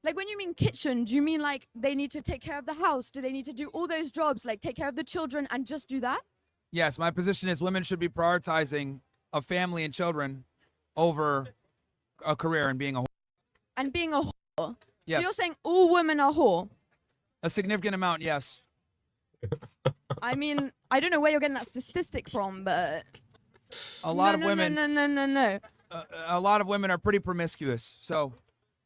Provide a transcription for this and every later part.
Like, when you mean kitchen, do you mean like they need to take care of the house? Do they need to do all those jobs, like take care of the children and just do that? Yes, my position is women should be prioritizing a family and children over a career and being a whore. And being a whore. Yes. So you're saying all women are whore? A significant amount, yes. I mean, I don't know where you're getting that statistic from, but A lot of women. No. A lot of women are pretty promiscuous. So.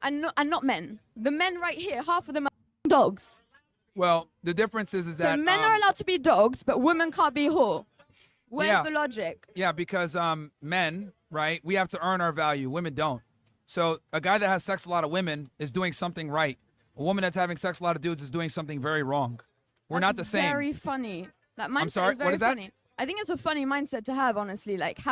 And not men. The men right here, half of them are dogs. Well, the difference is that so men are allowed to be dogs, but women can't be whore. Where's yeah. the logic? Yeah, because men, right? We have to earn our value. Women don't. So a guy that has sex with a lot of women is doing something right. A woman that's having sex with a lot of dudes is doing something very wrong. We're not the same. Very funny. That mindset I'm sorry. is very what is that? funny. I think it's a funny mindset to have, honestly. Like, how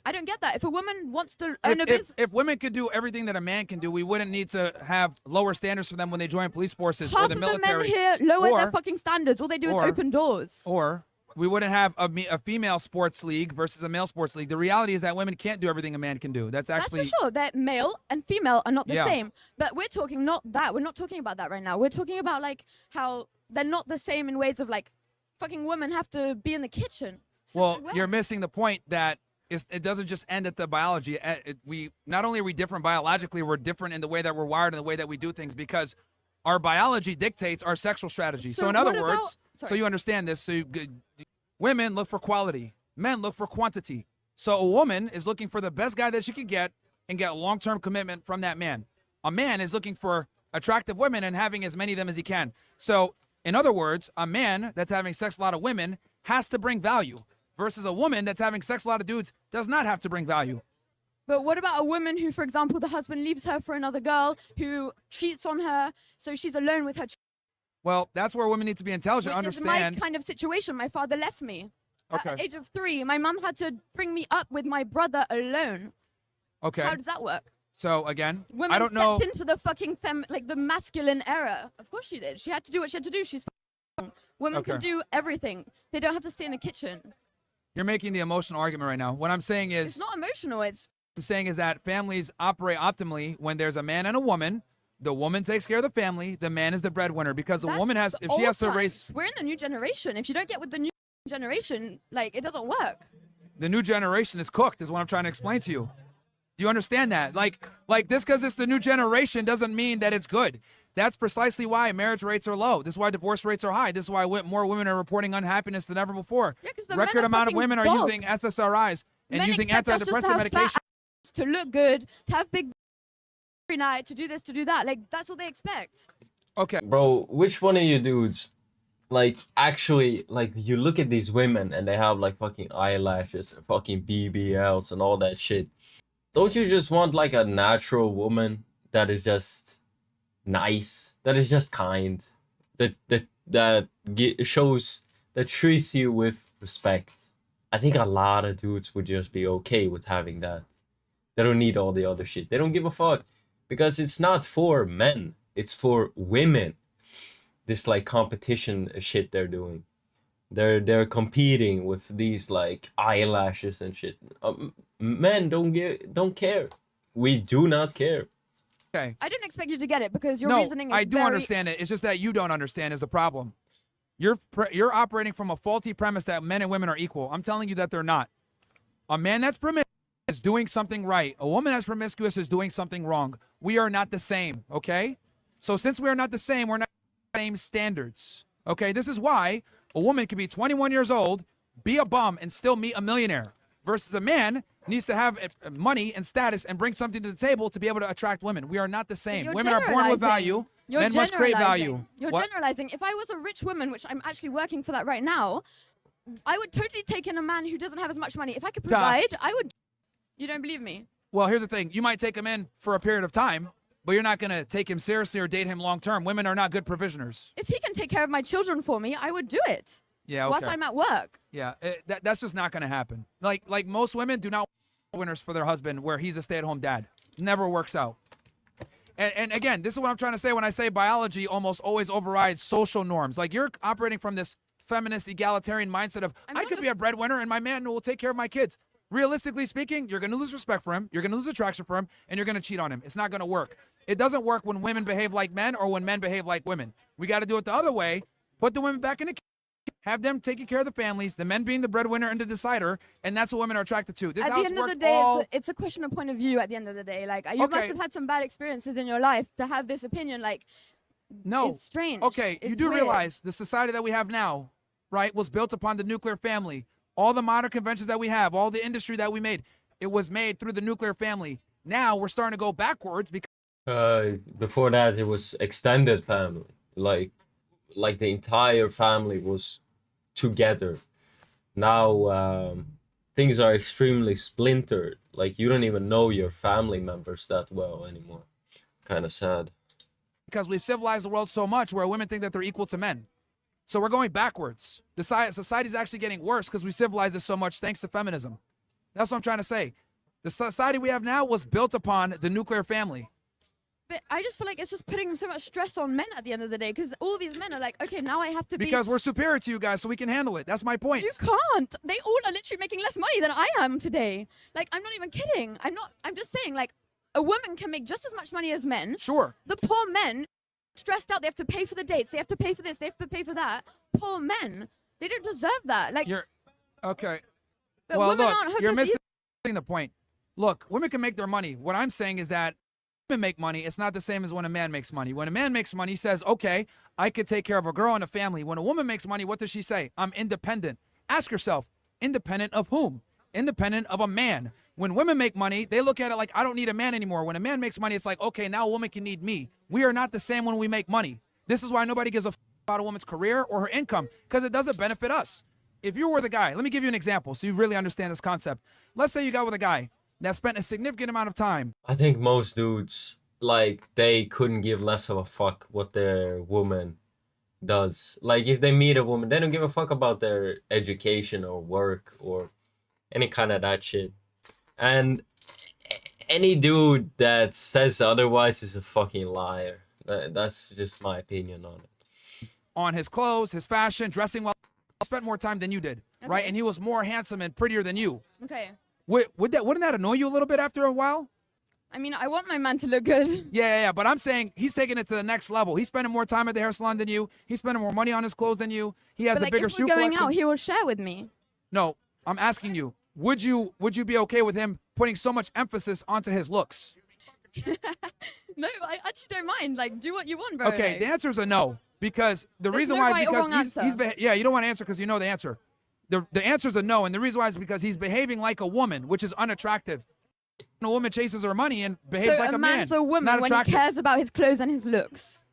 I don't get that. If a woman wants to earn a business, if women could do everything that a man can do, we wouldn't need to have lower standards for them when they join police forces or the military. Half of the men here lower their fucking standards. All they do is open doors. Or we wouldn't have a female sports league versus a male sports league. The reality is that women can't do everything a man can do. That's actually... That's for sure. That male and female are not the Yeah. same. But we're talking not that. We're not talking about that right now. We're talking about, like, how they're not the same in ways of, like, fucking women have to be in the kitchen. Well, you're missing the point that it doesn't just end at the biology. We not only are we different biologically, we're different in the way that we're wired and the way that we do things, because our biology dictates our sexual strategy. So in other words, so you understand this, women look for quality, men look for quantity. So a woman is looking for the best guy that she can get and get a long-term commitment from that man. A man is looking for attractive women and having as many of them as he can. So in other words, a man that's having sex with a lot of women has to bring value, versus a woman that's having sex with a lot of dudes does not have to bring value. But what about a woman who, for example, the husband leaves her for another girl who cheats on her, so she's alone with her Well, that's where women need to be intelligent, which understand. is my kind of situation. My father left me. Okay. At the age of 3, my mum had to bring me up with my brother alone. Okay. How does that work? So again, Women I don't know. stepped into the fucking the masculine era. Of course she did. She had to do what she had to do. She's women can do everything. They don't have to stay in a kitchen. You're making the emotional argument right now. What I'm saying is, it's not emotional. It's I'm saying is that families operate optimally when there's a man and a woman. The woman takes care of the family. The man is the breadwinner, because the woman has, if she has to raise. We're in the new generation. If you don't get with the new generation, like, it doesn't work. The new generation is cooked, is what I'm trying to explain to you. Do you understand that? Like this, because it's the new generation doesn't mean that it's good. That's precisely why marriage rates are low. This is why divorce rates are high. This is why more women are reporting unhappiness than ever before. Yeah, because the record amount of women are using SSRIs and men using expect us just antidepressant to medication. To look good, to have big every night, to do this, to do that. Like, that's what they expect. Okay. Bro, which one of you dudes, like, actually, like, you look at these women and they have, like, fucking eyelashes and fucking BBLs and all that shit. Don't you just want, like, a natural woman that is just nice, that is just kind, that shows, that treats you with respect? I think a lot of dudes would just be okay with having that. They don't need all the other shit. They don't give a fuck, because it's not for men, it's for women. This, like, competition shit they're doing. They're competing with these, like, eyelashes and shit. Men don't care. We do not care. Okay. I didn't expect you to get it, because your reasoning is I do understand it. It's just that you don't understand is the problem. You're operating from a faulty premise that men and women are equal. I'm telling you that they're not. A man that's promiscuous is doing something right. A woman that's promiscuous is doing something wrong. We are not the same, okay? So since we are not the same, we're not the same standards, okay? This is why a woman can be 21 years old, be a bum, and still meet a millionaire, versus a man needs to have money and status and bring something to the table to be able to attract women. We are not the same. Women are born with value. Men must create value. You're generalizing. If I was a rich woman, which I'm actually working for that right now, I would totally take in a man who doesn't have as much money. If I could provide, I would. You don't believe me? Well, here's the thing. You might take him in for a period of time, but you're not going to take him seriously or date him long term. Women are not good provisioners. If he can take care of my children for me, I would do it. Yeah, okay. Whilst I'm at work. Yeah, that's just not going to happen. Like most women do not want winners for their husband where he's a stay-at-home dad. Never works out. And again, this is what I'm trying to say when I say biology almost always overrides social norms. Like, you're operating from this feminist egalitarian mindset of I could be a breadwinner and my man will take care of my kids. realistically speaking, you're going to lose respect for him, you're going to lose attraction for him, and you're going to cheat on him. It's not going to work. It doesn't work when women behave like men or when men behave like women. We got to do it the other way. Put the women back in the have them taking care of the families, the men being the breadwinner and the decider, and that's what women are attracted to. This At the end of the day, it's a question of point of view. At the end of the day, like you must have had some bad experiences in your life to have this opinion. Like, no, it's strange. Okay, it's you do weird. realize the society that we have now, right, was built upon the nuclear family. All the modern conventions that we have, all the industry that we made, it was made through the nuclear family. Now we're starting to go backwards because before that it was extended family, like the entire family was together. Now things are extremely splintered. Like you don't even know your family members that well anymore. Kind of sad. because we've civilized the world so much where women think that they're equal to men. So we're going backwards. The society's actually getting worse because we civilized it so much thanks to feminism. That's what I'm trying to say. The society we have now was built upon the nuclear family. But I just feel like it's just putting so much stress on men at the end of the day, because all these men are like, okay, now I have to be. Because we're superior to you guys, so we can handle it. That's my point. You can't. They all are literally making less money than I am today. Like, I'm not even kidding. I'm just saying, like, a woman can make just as much money as men. Sure. The poor men, stressed out, they have to pay for the dates, they have to pay for this, they have to pay for that. Poor men. They don't deserve that. Like, You're okay. but Well, women look, aren't you're hookers missing the point. Look, women can make their money. What I'm saying is that women make money. It's not the same as when a man makes money. When a man makes money, he says, okay, I could take care of a girl and a family. When a woman makes money, what does she say? I'm independent. Ask yourself, independent of whom? Independent of a man. When women make money, they look at it like, I don't need a man anymore. When a man makes money, it's like, okay, now a woman can need me. We are not the same when we make money. This is why nobody gives a f about a woman's career or her income, because it doesn't benefit us. If you were the guy, let me give you an example so you really understand this concept. Let's say you got with a guy that spent a significant amount of time. I think most dudes, like, they couldn't give less of a fuck what their woman does. Like, if they meet a woman, they don't give a fuck about their education or work or any kind of that shit. And any dude that says otherwise is a fucking liar. That's just my opinion on it. On his clothes, his fashion, dressing well, spent more time than you did, right? Okay. And he was more handsome and prettier than you. Okay. Wouldn't that annoy you a little bit after a while? I mean, I want my man to look good. Yeah. But I'm saying he's taking it to the next level. He's spending more time at the hair salon than you. He's spending more money on his clothes than you. He has But a like, bigger if shoe we're going collection. out, he will share with me. No, I'm asking you. Would you be okay with him putting so much emphasis onto his looks? No, I actually don't mind. Like, do what you want, bro. Okay, Like, the answer is a no. Because the There's reason no why right is or because wrong he's answer. yeah, you don't want to answer because you know the answer. The answer is a no, and the reason why is because he's behaving like a woman, which is unattractive. A woman chases her money and behaves so like a a man. man's a It's woman not when he attractive. cares about his clothes and his looks.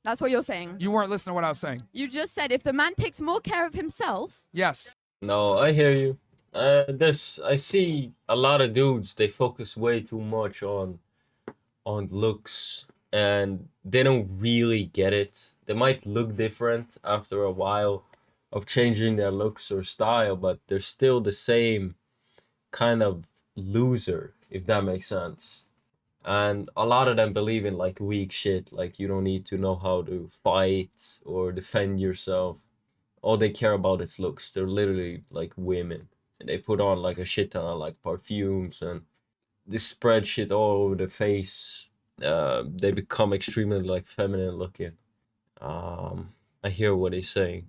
That's what you're saying. You weren't listening to what I was saying. You just said if the man takes more care of himself. Yes. No, I hear you. I see a lot of dudes, they focus way too much on looks and they don't really get it. They might look different after a while of changing their looks or style, but they're still the same kind of loser, if that makes sense. And a lot of them believe in like weak shit, like you don't need to know how to fight or defend yourself. All they care about is looks. They're literally like women. And they put on like a shit ton of like perfumes and they spread shit all over the face. They become extremely like feminine looking. I hear what he's saying.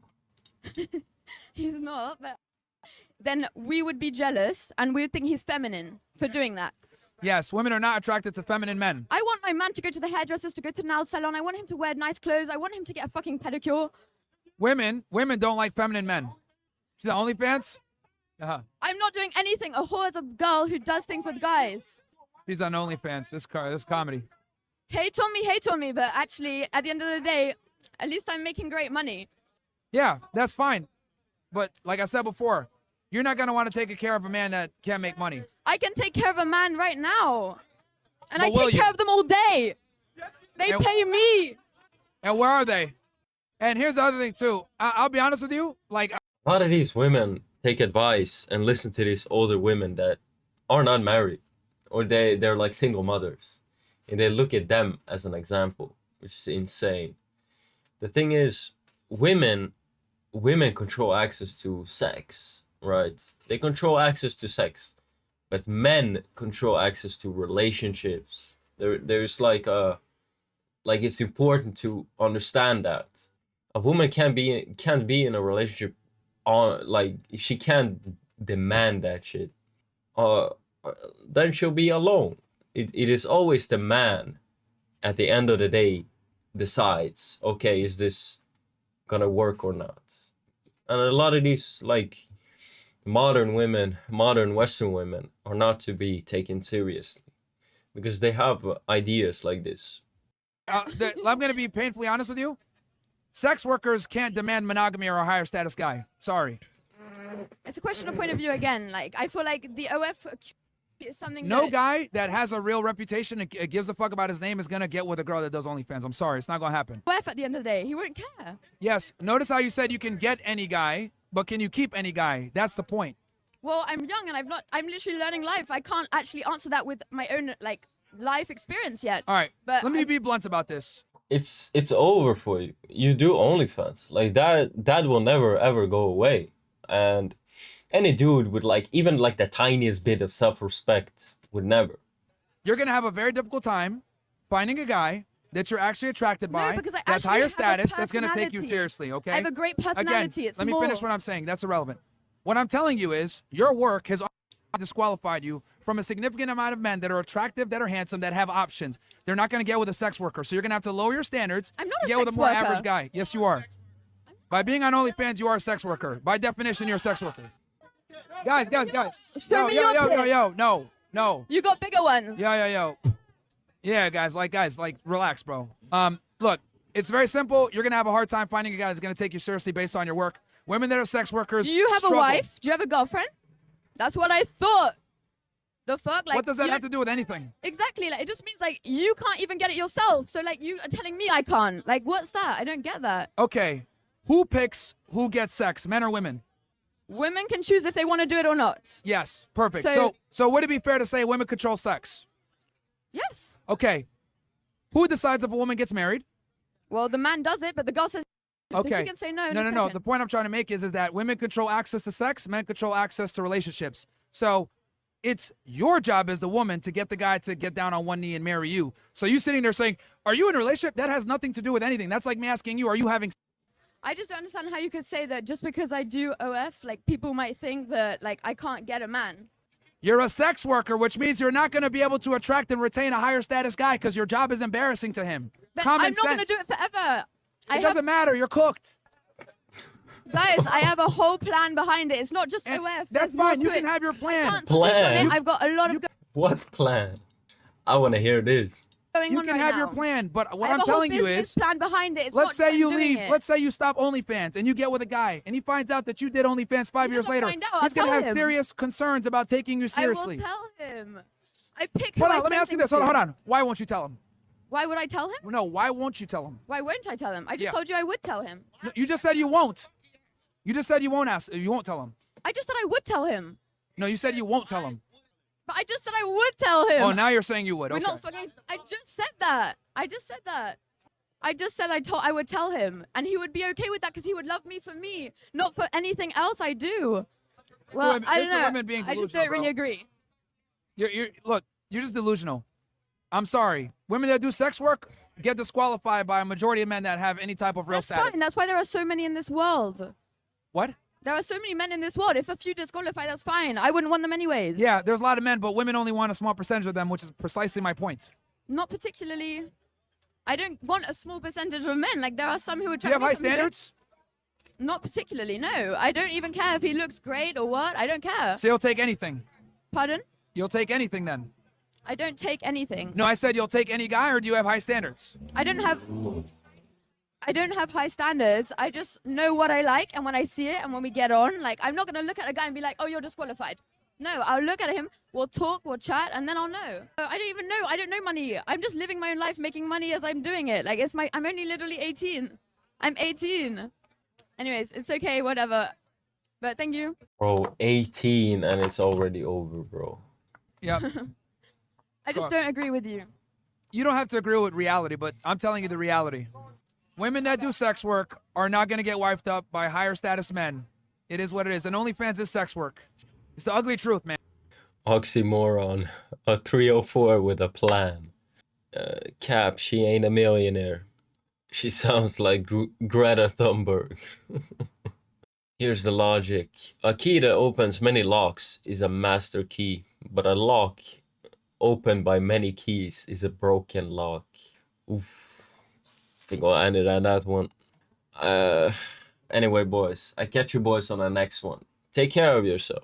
He's not, but then we would be jealous and we would think he's feminine for doing that. Yes, women are not attracted to feminine men. I want my man to go to the hairdressers, to go to the nail salon. I want him to wear nice clothes. I want him to get a fucking pedicure. Women don't like feminine men. See the OnlyFans? Uh-huh. I'm not doing anything. A whore is a girl who does things with guys. He's on OnlyFans. This comedy. Hate on me, but actually, at the end of the day, at least I'm making great money. Yeah, that's fine. But like I said before, you're not gonna want to take care of a man that can't make money. I can take care of a man right now. And I But will take you? care of them all day. They And- pay me. And where are they? And here's the other thing too. I'll be honest with you. Like, A lot of these women take advice and listen to these older women that are not married or they're like single mothers and they look at them as an example, which is insane. The thing is, women control access to sex, right? They control access to sex. but men control access to relationships. There's like it's important to understand that a woman can't be in a relationship on like she can't demand that shit. Uh, then she'll be alone. It is always the man at the end of the day decides, okay, is this gonna work or not? And a lot of these like modern Western women are not to be taken seriously because they have ideas like this. I'm going to be painfully honest with you. Sex workers can't demand monogamy or a higher status guy. Sorry. It's a question of point of view again. Like, I feel like the OF is something No that... guy that has a real reputation and gives a fuck about his name is going to get with a girl that does OnlyFans. I'm sorry. It's not going to happen. OF at the end of the day, he won't care. Yes. Notice how you said you can get any guy, but can you keep any guy? That's the point. Well, I'm young and I'm literally learning life. I can't actually answer that with my own, like, life experience yet. All right. But Let me be blunt about this. It's over for you. You do OnlyFans. Like that will never ever go away. And any dude with like even like the tiniest bit of self-respect would never. You're going to have a very difficult time finding a guy that you're actually attracted by, because I that's actually higher have a status, that's going to take you personality. seriously, okay? I have a great personality. Again, It's let me more... finish what I'm saying. That's irrelevant. What I'm telling you is your work has disqualified you from a significant amount of men that are attractive, that are handsome, that have options. They're not going to get with a sex worker. So you're going to have to lower your standards I'm not to a get with a sex more worker. average guy. Yes, you are. By being on OnlyFans, you are a sex worker. By definition, you're a sex worker. Guys. Show me your pic. No. You got bigger ones. Yo. Yeah, guys, relax, bro. Look, it's very simple. You're going to have a hard time finding a guy that's going to take you seriously based on your work. Women that are sex workers Do you have struggle. a wife? Do you have a girlfriend? That's what I thought. The fuck? Like, What does that you have to do with anything? Exactly. Like, it just means, like, you can't even get it yourself. So, like, you are telling me I can't. Like, what's that? I don't get that. Okay, who picks who gets sex, men or women? Women can choose if they want to do it or not. Yes, perfect. So- So would it be fair to say women control sex? Yes. Okay, who decides if a woman gets married? Well, the man does it, but the girl says... So Okay. she can say no in No. a The second. point I'm trying to make is that women control access to sex, men control access to relationships. So it's your job as the woman to get the guy to get down on one knee and marry you. So you sitting there saying, are you in a relationship? That has nothing to do with anything. That's like me asking you, are you having... I just don't understand how you could say that just because I do OF, like, people might think that, like, I can't get a man. You're a sex worker, which means you're not going to be able to attract and retain a higher status guy because your job is embarrassing to him. But Common I'm not going to sense. do it forever. It doesn't matter. You're cooked. Guys, I have a whole plan behind it. It's not just And OF. that's There's more fine. You to can it. have your plan. I can't speak on Plan? it. I've got a lot of What plan? I want to hear this. going You on can right have now. your plan, but what I have I'm a whole telling you business is, plan behind it. It's let's not say just you doing leave. it. Let's say you stop OnlyFans and you get with a guy and he finds out that you did OnlyFans 5 He years doesn't later. find out, He's I'll gonna tell have him. serious concerns about taking you seriously. I will tell him. I pick who Hold I on, let me send ask you things this. Hold to. on. Why won't you tell him? Why would I tell him? No, why won't you tell him? Why won't I tell him? I just Yeah. told you I would tell him. No, you just said you won't. You just said you won't ask. You won't tell him. I just said I would tell him. No, you said you won't tell him. But I just said I would tell him. Oh, now you're saying you would. We're Okay. not fucking... I just said that. I just said I would tell him. And he would be okay with that because he would love me for me, not for anything else I do. Well, women- I it's don't the know. women being I just delusional, don't really bro. agree. Look, you're just delusional. I'm sorry. Women that do sex work get disqualified by a majority of men that have any type of real That's status. fine. That's why there are so many in this world. What? There are so many men in this world. If a few disqualify, that's fine. I wouldn't want them anyways. Yeah, there's a lot of men, but women only want a small percentage of them, which is precisely my point. Not particularly. I don't want a small percentage of men. Like, there are some who would Do you have high me, some who don't. standards? Not particularly, no. I don't even care if he looks great or what. I don't care. So you'll take anything. Pardon? You'll take anything then. I don't take anything. No, I said you'll take any guy, or do you have high standards? I don't have high standards. I just know what I like, and when I see it and when we get on, like, I'm not going to look at a guy and be like, oh, you're disqualified. No, I'll look at him, we'll talk, we'll chat, and then I'll know. I don't even know. I don't know money. I'm just living my own life, making money as I'm doing it. Like, I'm only literally 18. I'm 18. Anyways, it's okay, whatever. But thank you. Bro, 18 and it's already over, bro. Yep. I just don't agree with you. You don't have to agree with reality, but I'm telling you the reality. Women that do sex work are not going to get wifed up by higher status men. It is what it is. And OnlyFans is sex work. It's the ugly truth, man. Oxymoron. A 304 with a plan. Cap, she ain't a millionaire. She sounds like Greta Thunberg. Here's the logic. A key that opens many locks is a master key, but a lock opened by many keys is a broken lock. Oof. I think I'll end it on that one. Anyway, boys, I catch you boys on the next one. Take care of yourself.